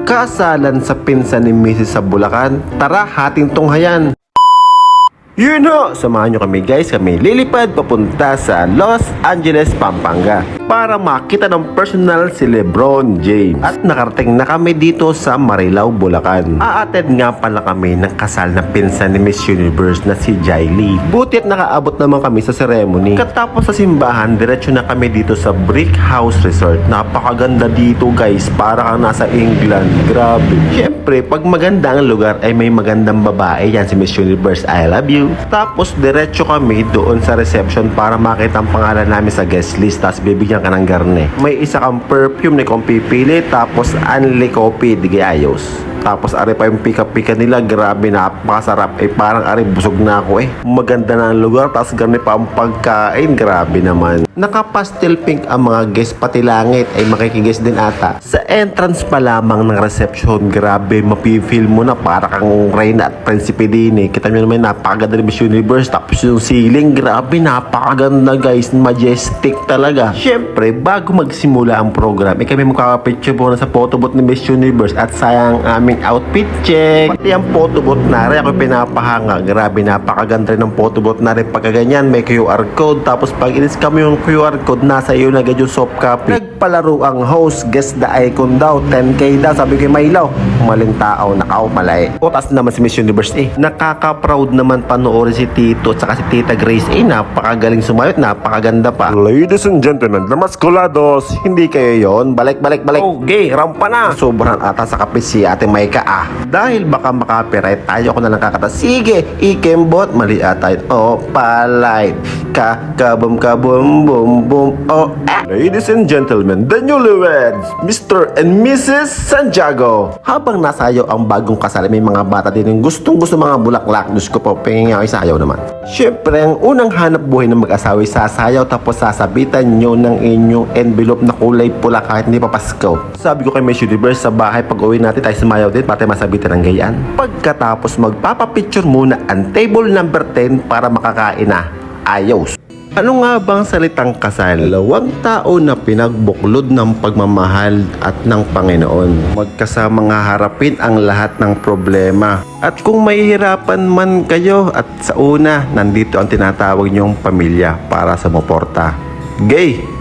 Kasalan sa pinsan ni Mrs. sa Bulacan. Tara, hating tunghayan. Yun ho, samahan nyo kami guys, kami lilipad papunta sa Los Angeles, Pampanga para makita ng personal si Lebron James. At nakarating na kami dito sa Marilao, Bulacan. A-attend nga pala kami ng kasal na pinsan ni Miss Universe na si Jiley. Buti at nakaabot naman kami sa ceremony. Katapos sa simbahan, diretso na kami dito sa Brick House Resort. Napakaganda dito guys, para kang nasa England. Grabe. Siyempre, pag maganda ang lugar ay may magandang babae. Yan si Miss Universe, I love you. Tapos diretso kami doon sa reception para makita ang pangalan namin sa guest list. Tapos bibigyan ka ng garne. May isa kang perfume na kung pipili. Tapos unli coffee, di ayos. Tapos ari pa yung pika-pika nila. Grabe, napakasarap. Parang ari busog na ako Maganda na ang lugar. Tapos garne pa ang pagkain. Grabe naman. Naka-pastel pink ang mga guest, pati langit ay makikiguess din ata. Sa entrance pa lamang ng reception, grabe, mapifeel mo na para kang Reyna at Prinsipe din Kita nyo naman, napakaganda ng Miss Universe. Tapos yung ceiling, grabe, napakaganda guys, majestic talaga. Siyempre, bago magsimula ang program, kami magkakapicture muna sa photobooth ni Miss Universe at sayang aming outfit check. Pati ang photobooth na rin, ako pinapahanga. Grabe, napakaganda rin ng photobooth na rin. Pagkaganyan, may QR code. Tapos pag in-scan mo yung QR code, nasa iyo na agad yung soft copy. Nagpalaro ang host, guess the icon daw, 10k daw. Sabi ko, Maylaw, maling tao, nakaw malay. O, tas naman si Miss Universe nakaka-proud naman panoorin si Tito at saka si Tita Grace. Napakagaling sumayot, napakaganda pa. Ladies and gentlemen, damasculados, hindi kayo yon. Balik. Oh, gay, rampa na. Sobrang ata sa kapit si Ate Maika Dahil baka makapiright, tayo ko na lang kakata. Sige, ikembot, mali ata yun. Oh, palay. Kabum, bum, bum, oh, Ladies and gentlemen, the newlyweds, Mr. and Mrs. Santiago. Habang nasayaw ang bagong kasal, may mga bata din yung gustong-gusto mga bulaklak. Diyos ko po, pingin ako isayaw naman. Siyempre, ang unang hanap buhay ng mag-asawa ay sasayaw tapos sasabitan nyo ng inyong envelope na kulay pula kahit hindi pa Pasko. Sabi ko kay Miss Universe, sa bahay pag uwi natin tayo sumayaw din para masabitan ng gayaan. Pagkatapos magpapapicture muna ang table number 10 para makakain na. Ayos. Ano nga bang salitang kasal? Dalawang tao na pinagbuklod ng pagmamahal at ng Panginoon. Magkasamang haharapin ang lahat ng problema. At kung mahihirapan man kayo at sa una, nandito ang tinatawag niyong pamilya para sumuporta. Gay!